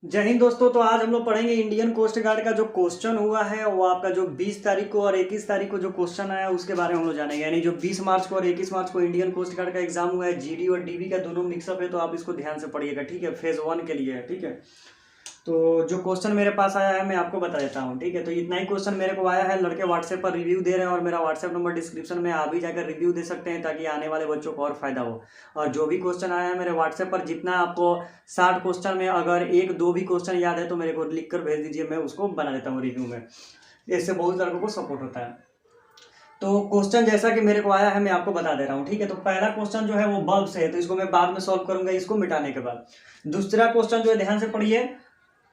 जय हिंद दोस्तों। तो आज हम लोग पढ़ेंगे इंडियन कोस्ट गार्ड का जो क्वेश्चन हुआ है वो आपका जो 20 तारीख को और 21 तारीख को जो क्वेश्चन आया उसके बारे में हम लोग जानेंगे। यानी जो 20 मार्च को और 21 मार्च को इंडियन कोस्ट गार्ड का एग्जाम हुआ है, जीडी और डीवी का दोनों मिक्सअप है, तो आप इसको ध्यान से पढ़िएगा, ठीक है। फेज 1 के लिए है, ठीक है। तो जो क्वेश्चन मेरे पास आया है मैं आपको बता देता हूँ, ठीक है। तो इतना ही क्वेश्चन मेरे को आया है, लड़के व्हाट्सएप पर रिव्यू दे रहे हैं और मेरा व्हाट्सएप नंबर डिस्क्रिप्शन में आप भी जाकर रिव्यू दे सकते हैं ताकि आने वाले बच्चों को और फायदा हो। और जो भी क्वेश्चन आया है मेरे व्हाट्सएप पर, जितना आपको 60 क्वेश्चन में अगर एक दो भी क्वेश्चन याद है तो मेरे को लिख कर भेज दीजिए, मैं उसको बना देता हूँ रिव्यू में। इससे बहुत लड़कों को सपोर्ट होता है। तो क्वेश्चन जैसा कि मेरे को आया है मैं आपको बता दे रहा हूँ, ठीक है। तो पहला क्वेश्चन जो है वो बल्ब से है, तो इसको मैं बाद में सॉल्व करूंगा इसको मिटाने के बाद। दूसरा क्वेश्चन जो है ध्यान से पढ़िए,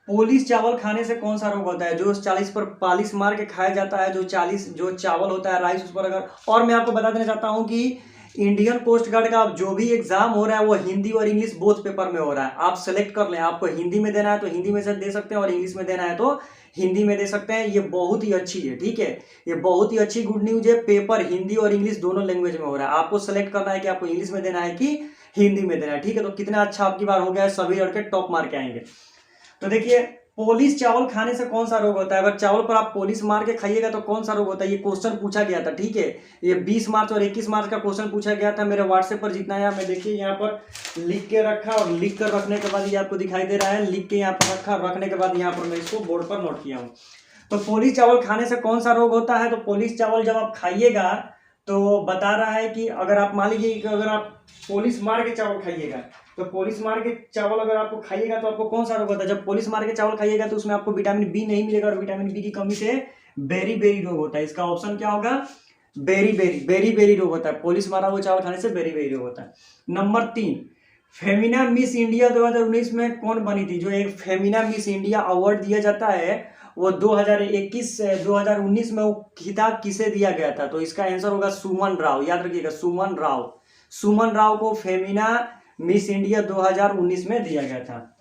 पोलिश चावल खाने से कौन सा रोग होता है। जो 40 पर पालिश मार के खाया जाता है, जो 40 जो चावल होता है राइस, उस पर अगर। और मैं आपको बता देना चाहता हूं कि इंडियन कोस्ट गार्ड का जो भी एग्जाम हो रहा है वो हिंदी और इंग्लिश बोथ पेपर में हो रहा है। आप सेलेक्ट कर लें, आपको हिंदी में देना है तो हिंदी में से दे सकते हैं और इंग्लिश में देना है तो हिंदी में दे सकते हैं। ये बहुत ही अच्छी है, ठीक है। ये बहुत ही अच्छी गुड न्यूज है। पेपर हिंदी और इंग्लिश दोनों लैंग्वेज में हो रहा है। आपको सेलेक्ट करना है कि आपको इंग्लिश में देना है कि हिंदी में देना है, ठीक है। तो कितना अच्छा आपकी बार हो गया है, सभी लड़के टॉप मार के आएंगे। तो देखिए, पोलिश चावल खाने से कौन सा रोग होता है। अगर चावल पर आप पोलिश मार के खाइएगा तो कौन सा रोग होता है, ये क्वेश्चन पूछा गया था, ठीक है। ये 20 मार्च और 21 मार्च का क्वेश्चन पूछा गया था। मेरे व्हाट्सएप पर जितना है मैं देखिए यहाँ पर लिख के रखा, और लिख कर रखने के बाद ये आपको दिखाई दे रहा है, लिख के यहाँ पर रखा, रखने के बाद यहाँ पर मैं इसको बोर्ड पर नोट किया हूँ। तो पोलिश चावल खाने से कौन सा रोग होता है, तो पोलिश चावल जब आप खाइएगा तो बता रहा है कि अगर आप मान लीजिए कि अगर आप पोलिश मार के चावल खाइएगा, तो पोलिश मार के चावल अगर आपको खाइएगा तो आपको कौन सा रोग होता है। जब पोलिश मार के चावल खाइएगा तो उसमें आपको विटामिन बी नहीं मिलेगा, और विटामिन बी की कमी से बेरी बेरी रोग होता है। इसका ऑप्शन क्या होगा, बेरी बेरी बेरी बेरी रोग होता है। पोलिश मारा हुआ चावल खाने से बेरी बेरी रोग होता है। नंबर 3, फेमिना मिस इंडिया 2019 में कौन बनी थी। जो एक फेमिना मिस इंडिया अवार्ड दिया जाता है वो 2019 में वो खिताब किसे दिया गया था, तो इसका आंसर होगा सुमन राव। याद रखिएगा, सुमन राव। सुमन राव को फेमिना मिस इंडिया 2019 में दिया गया था।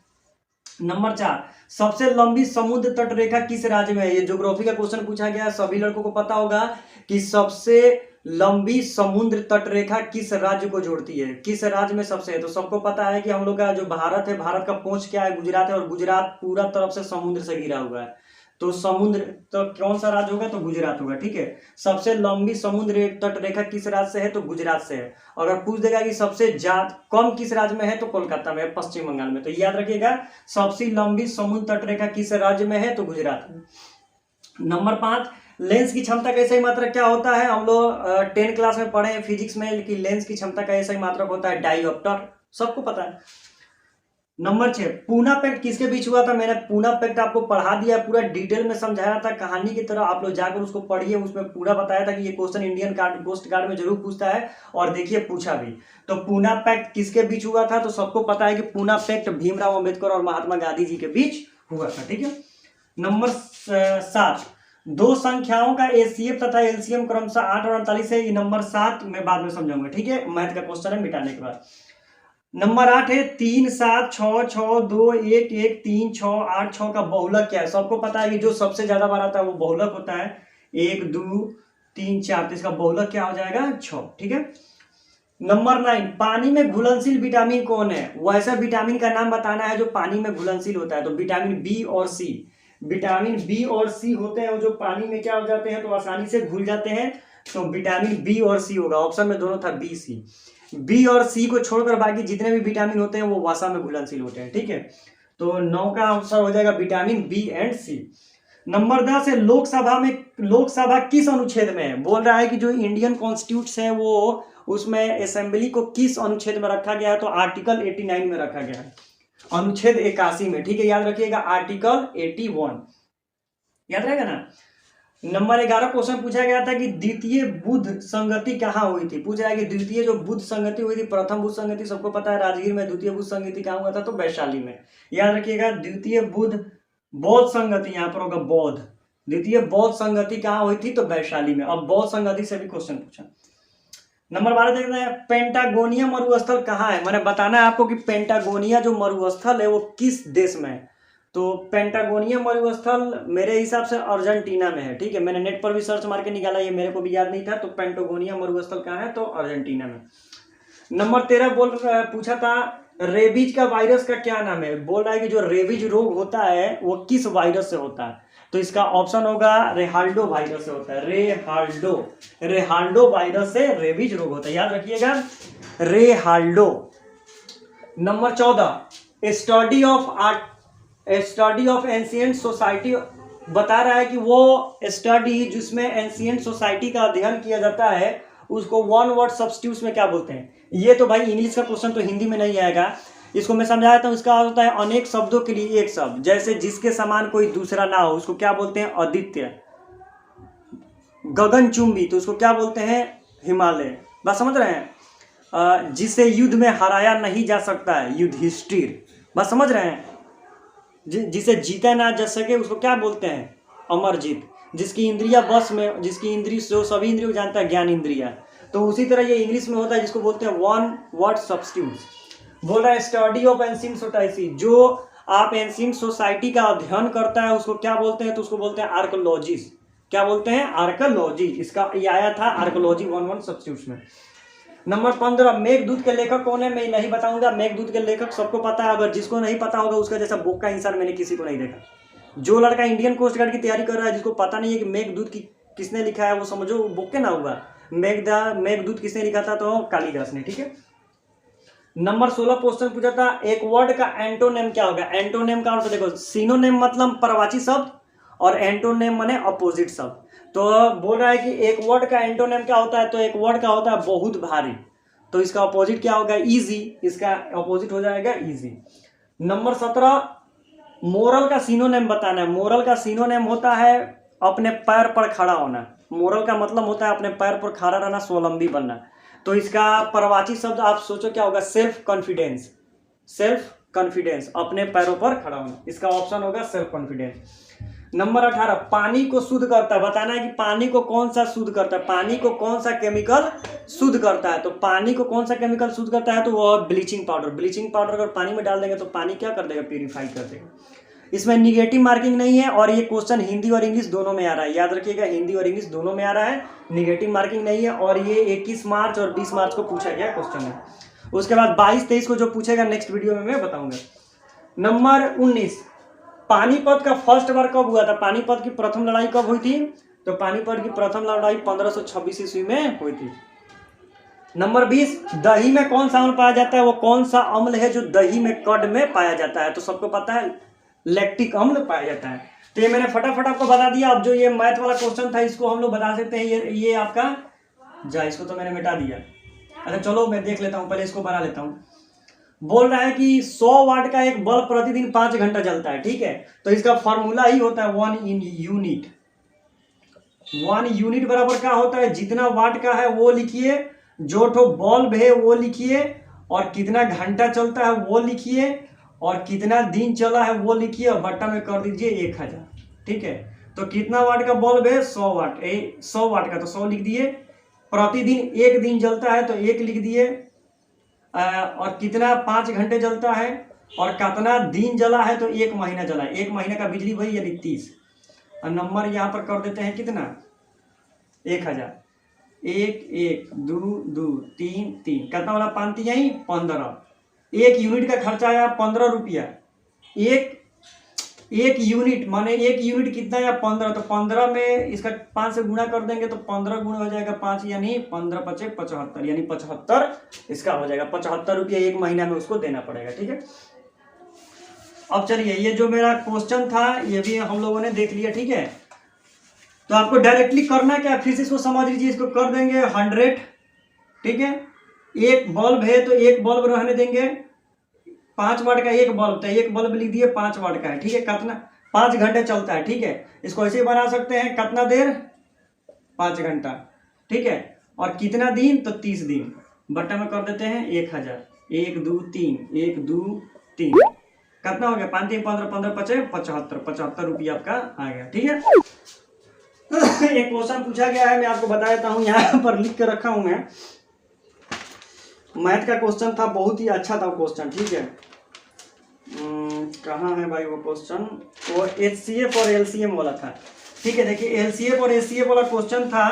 नंबर 4, सबसे लंबी समुद्र तट रेखा किस राज्य में है। ये ज्योग्राफी का क्वेश्चन पूछा गया, सभी लड़कों को पता होगा कि सबसे लंबी समुद्र तट रेखा किस राज्य को जोड़ती है, किस राज्य में सबसे है। तो सबको पता है कि हम लोग का जो भारत है, भारत का पहुंच क्या है, गुजरात है, और गुजरात पूरा तरफ से समुद्र से घिरा हुआ है। तो समुद्र तो कौन सा राज्य होगा, तो गुजरात होगा, ठीक है। सबसे लंबी समुद्र तट रेखा किस राज्य से है, तो गुजरात से है। अगर पूछ देगा कि सबसे ज्यादा कम किस राज्य में है, तो कोलकाता में, पश्चिम बंगाल में। तो याद रखिएगा, सबसे लंबी समुद्र तट रेखा किस राज्य में है, तो गुजरात में। नंबर 5, लेंस की क्षमता का ऐसा मात्रक क्या होता है। हम लोग 10 क्लास में पढ़े हैं फिजिक्स में कि लेंस की क्षमता का ऐसा मात्रक होता है डायोप्टर, सबको पता है। नंबर 6, पूना पैक्ट किसके बीच हुआ था। मैंने पूना पैक्ट आपको पढ़ा दिया, पूरा डिटेल में समझाया था कहानी की तरह। आप लोग जाकर उसको पढ़िए, उसमें पूरा बताया था कि ये क्वेश्चन इंडियन कोस्ट गार्ड में जरूर पूछता है, और देखिए पूछा भी। तो पूना पैक्ट किसके बीच हुआ था, तो सबको पता है कि पूना पैक्ट भीमराव अंबेडकर और महात्मा गांधी जी के बीच हुआ था, ठीक है। नंबर 7, दो संख्याओं का एचसीएफ तथा एलसीएम क्रमशः 8 और 48 है। ये नंबर 7 मैं बाद में समझाऊंगा, ठीक है। मैथ का क्वेश्चन है मिटाने के बाद। नंबर 8 है 3 7 6 6 2 1 1 3 6 8 6 का बहुलक क्या है। सबको पता है कि जो सबसे ज्यादा बार आता है वो बहुलक होता है, 1 2 3 4। तो इसका बहुलक क्या हो जाएगा, 6, ठीक है। नंबर 9, पानी में घुलनशील विटामिन कौन है। वैसा विटामिन का नाम बताना है जो पानी में घुलनशील होता है। तो विटामिन बी और सी, विटामिन बी और सी होते हैं जो पानी में क्या हो जाते हैं, तो आसानी से घुल जाते हैं। तो विटामिन बी और सी होगा। ऑप्शन में दोनों था बी सी। बी और सी को छोड़कर बाकी जितने भी विटामिन होते हैं वो वसा में घुलनशील होते हैं, ठीक है। तो 9 का आंसर हो जाएगा vitamin B and C. Number 10 है लोकसभा किस अनुच्छेद में है। बोल रहा है कि जो इंडियन कॉन्स्टिट्यूशन है वो उसमें असेंबली को किस अनुच्छेद में रखा गया है, तो आर्टिकल 89 में रखा गया है, अनुच्छेद 81 में, ठीक है। याद रखिएगा आर्टिकल 81, याद रहेगा ना। नंबर 11 क्वेश्चन पूछा गया था कि द्वितीय बुद्ध संगति कहाँ हुई थी। पूछ रहा है कि द्वितीय जो बुद्ध संगति हुई थी, प्रथम बुद्ध संगति सबको पता है राजगीर में, द्वितीय बुद्ध संगति कहाँ हुआ था, तो वैशाली में। याद रखिएगा द्वितीय बुद्ध बौद्ध संगति यहाँ पर होगा बौद्ध। द्वितीय बौद्ध संगति कहाँ हुई थी, तो वैशाली में। अब बौद्ध संगति से भी क्वेश्चन पूछा। नंबर 12 देखते हैं, पेंटागोनिया मरुस्थल कहाँ है। मैंने बताना है आपको कि पेंटागोनिया जो मरुस्थल है वो किस देश में है। तो पेंटागोनिया मरुस्थल मेरे हिसाब से अर्जेंटीना में है, ठीक है। मैंने नेट पर भी सर्च मार के निकाला, ये मेरे को भी याद नहीं था। तो पेंटागोनिया मरुस्थल कहाँ है, तो अर्जेंटीना में। नंबर 13 पूछा था रेबीज का वायरस का क्या नाम है? बोल रहा है कि जो रेबीज रोग होता है वो किस वायरस से होता है? तो इसका ऑप्शन होगा रेहाल्डो वायरस से होता है। रेहाल्डो वायरस से रेबीज रोग होता है, याद रखिएगा, रेहाल्डो। Number 14, study of ancient society बता रहा है कि वो स्टडी जिसमें एंशिएंट सोसाइटी का अध्ययन किया जाता है उसको वन वर्ड सब्स्टिट्यूट्स में क्या बोलते हैं? ये तो भाई इंग्लिश का क्वेश्चन तो हिंदी में नहीं आएगा, इसको मैं समझा देता हूँ। इसका होता है अनेक शब्दों के लिए एक शब्द, जैसे जिसके समान कोई दूसरा ना हो उसको क्या बोलते हैं? अद्वितीय। गगनचुंबी तो उसको क्या बोलते हैं? हिमालय। बात समझ रहे हैं? जिसे युद्ध में हराया नहीं जा सकता है, युधिष्ठिर। बात समझ रहे हैं? जिसे जीता ना जा सके उसको क्या बोलते हैं? अमरजीत। जिसकी इंद्रिया बस में, जिसकी इंद्रिय जो सभी इंद्रियों जानता है, ज्ञान इंद्रिया। तो उसी तरह ये इंग्लिश में होता है जिसको बोलते हैं वन वर्ड सब्स्टिट्यूट्स। बोल रहा है स्टडी ऑफ एंशिएंट सोसाइटी, जो आप एंशिएंट सोसाइटी का अध्ययन करता है उसको क्या बोलते हैं? तो उसको बोलते हैं आर्कोलॉजिस्ट। क्या बोलते हैं? आर्कोलॉजी। इसका ये आया था आर्कोलॉजी वन वर्ड सब्स्टिट्यूट्स में। नंबर 15, मेघदूत के लेखक कौन है? मैं नहीं बताऊंगा। मेघदूत के लेखक सबको पता है, अगर जिसको नहीं पता होगा उसका जैसा बोका इंसान मैंने किसी को नहीं देखा। जो लड़का इंडियन कोस्ट गार्ड की तैयारी कर रहा है जिसको पता नहीं है कि मेघदूत की किसने लिखा है, वो समझो बोके ना हुआ। मेघदूत किसने लिखा था? तो कालिदास ने। ठीक है। नंबर 16 क्वेश्चन पूछा था, एक वर्ड का एंटोनेम क्या होगा? एंटोनेम का अर्थ देखो, सिनोनेम मतलब परवाची शब्द और एंटोनेम माने अपोजिट शब्द। तो बोल रहा है कि एक वर्ड का एंटोनेम क्या होता है? तो एक वर्ड का होता है बहुत भारी, तो इसका अपोजिट क्या होगा? इजी। इसका अपोजिट हो जाएगा इजी। नंबर 17, मोरल का सिनोनेम बताना है। मोरल का सिनोनेम होता है अपने पैर पर खड़ा होना। मोरल का मतलब होता है अपने पैर पर खड़ा रहना, स्वावलंबी बनना। तो इसका परवाची शब्द आप सोचो क्या होगा? Self confidence. सेल्फ कॉन्फिडेंस, अपने पैरों पर खड़ा होना। इसका ऑप्शन होगा सेल्फ कॉन्फिडेंस। नंबर 18, पानी को शुद्ध करता है। बताना है कि पानी को कौन सा शुद्ध करता है, पानी को कौन सा केमिकल शुद्ध करता है। तो पानी को कौन सा केमिकल शुद्ध करता है? तो वो ब्लीचिंग पाउडर। ब्लीचिंग पाउडर अगर पानी में डाल देंगे तो पानी क्या कर देगा? प्यूरिफाई कर देगा। इसमें निगेटिव मार्किंग नहीं है और ये क्वेश्चन हिंदी और इंग्लिश दोनों में आ रहा है, याद रखिएगा, हिंदी और इंग्लिश दोनों में आ रहा है, निगेटिव मार्किंग नहीं है। और ये 21 मार्च और 20 मार्च को पूछा गया क्वेश्चन है। उसके बाद 22-23 को जो पूछेगा नेक्स्ट वीडियो में मैं बताऊंगा। नंबर 19, पानीपत का फर्स्ट वार कब हुआ था? पानीपत की प्रथम लड़ाई कब हुई थी? तो पानीपत की प्रथम लड़ाई 1526 ईस्वी में हुई थी। नंबर 20, दही में कौन सा अम्ल पाया जाता है? वो कौन सा अम्ल है जो दही में कर्ड में पाया जाता है? तो सबको पता है लैक्टिक अम्ल पाया जाता है। तो ये मैंने फटाफट आपको बता दिया। अब जो ये मैथ वाला क्वेश्चन था इसको हम लोग बता सकते हैं, ये आपका इसको तो मैंने मिटा दिया। अच्छा चलो मैं देख लेता हूँ, पहले इसको बना लेता हूँ। बोल रहा है कि 100 वाट का एक बल्ब प्रतिदिन 5 घंटा जलता है। ठीक है, तो इसका फॉर्मूला ही होता है 1 यूनिट। 1 यूनिट बराबर क्या होता है? जितना वाट का है वो लिखिए, जो ठो बल्ब है वो लिखिए, और कितना घंटा चलता है वो लिखिए, और कितना दिन चला है वो लिखिए, और बट्टा में कर दीजिए 1000। ठीक है, तो कितना वाट का बल्ब है? 100 वाट। 100 वाट का तो 100 लिख दिए। प्रतिदिन 1 दिन जलता है तो 1 लिख दिए। और कितना 5 घंटे जलता है, और कितना दिन जला है तो 1 महीना जला है। 1 महीने का बिजली वही यानी 30। और नंबर यहाँ पर कर देते हैं कितना? 1000। 1 1 2 2 3 3, कितना वाला 5 यही 15। 1 यूनिट का खर्चा आया 15 रुपया। एक यूनिट माने 1 यूनिट कितना है? 15। तो 15 में इसका 5 से गुणा कर देंगे तो 15 गुणा हो जाएगा 5, यानी 15 × 5 = 75, यानी 75 इसका हो जाएगा। 75 रुपया 1 महीना में उसको देना पड़ेगा। ठीक है, अब चलिए ये जो मेरा क्वेश्चन था ये भी हम लोगों ने देख लिया। ठीक है, तो आपको डायरेक्टली करना क्या, फिर से इसको समझ लीजिए। इसको कर देंगे 100। ठीक है, एक बल्ब है तो एक बल्ब रहने देंगे। 5 वाट का एक बल्ब था, एक बल्ब लिख दिए 5 वाट का है। ठीक है, कितना 5 घंटे चलता है। ठीक है, इसको ऐसे ही बना सकते हैं, कितना देर 5 घंटा। ठीक है, और कितना दिन तो 30 दिन। बट्टा में कर देते हैं 1000। 1 2 3 1 2 3 कितना हो गया? 5 3 15 15 5 75 रुपया आपका आ गया। ठीक है, एक क्वेश्चन पूछा गया है, मैं आपको बता देता हूँ, यहाँ पर लिख के रखा हूँ मैं। मैथ का क्वेश्चन था, बहुत ही अच्छा था क्वेश्चन। ठीक है, कहाँ है भाई वो क्वेश्चन? वो HCF और LCM वाला था। ठीक है, देखिए LCF और HCF वाला क्वेश्चन था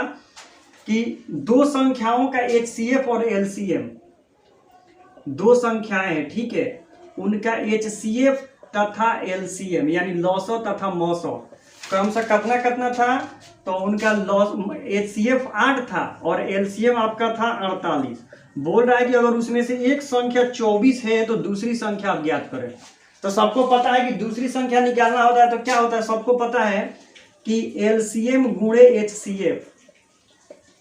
कि 2 संख्याओं का HCF और LCM, दो संख्याएं हैं, ठीक है, उनका HCF तथा LCM यानी लॉसो तथा मौसो क्रमशः कितना कितना था, तो उनका लॉस HCF 8 था और LCM आपका था 48। बोल रहा है कि अगर उसमें से एक संख्या 24 है तो दूसरी संख्या आप ज्ञात करें। तो सबको पता है कि दूसरी संख्या निकालना होता है तो क्या होता है, सबको पता है कि LCM गुणे HCF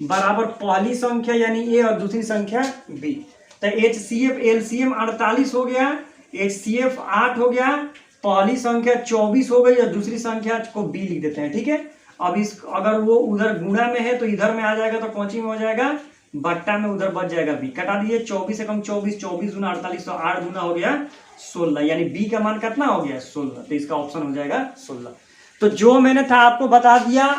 बराबर पहली संख्या यानी A और दूसरी संख्या B। तो HCF LCM 48 हो गया, HCF 8 हो गया, पहली संख्या 24 हो गई और दूसरी संख्या को B लिख देते हैं, ठीक है। अब इस अगर वो उधर गुणा में है तो इधर में आ जाएगा, तो कौन सी में हो जाएगा, बट्टा में, उधर बच जाएगा B। कटा दिए 24 से कम 24, 24 गुना 48, तो 8 गुना हो गया 16, यानी B का मान कितना हो गया 16। तो इसका ऑप्शन हो जाएगा 16। तो जो मैंने था आपको बता दिया।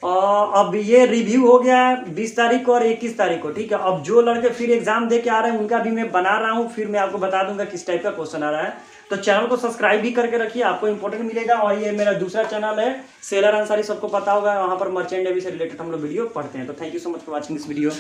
अब ये रिव्यू हो गया 20 तारीख को और 21 तारीख को, ठीक है। अब जो लड़के फिर एग्जाम दे के आ रहे हैं उनका भी मैं बना रहा हूँ, फिर मैं आपको बता दूंगा किस टाइप का क्वेश्चन आ रहा है। तो चैनल को सब्सक्राइब भी करके रखिए, आपको इंपॉर्टेंट मिलेगा। और ये मेरा दूसरा चैनल है सेलर अंसारी, सबको पता होगा, वहाँ पर मर्चेंट नेवी से रिलेटेड हम लोग वीडियो पढ़ते हैं। तो thank you so much for watching this video.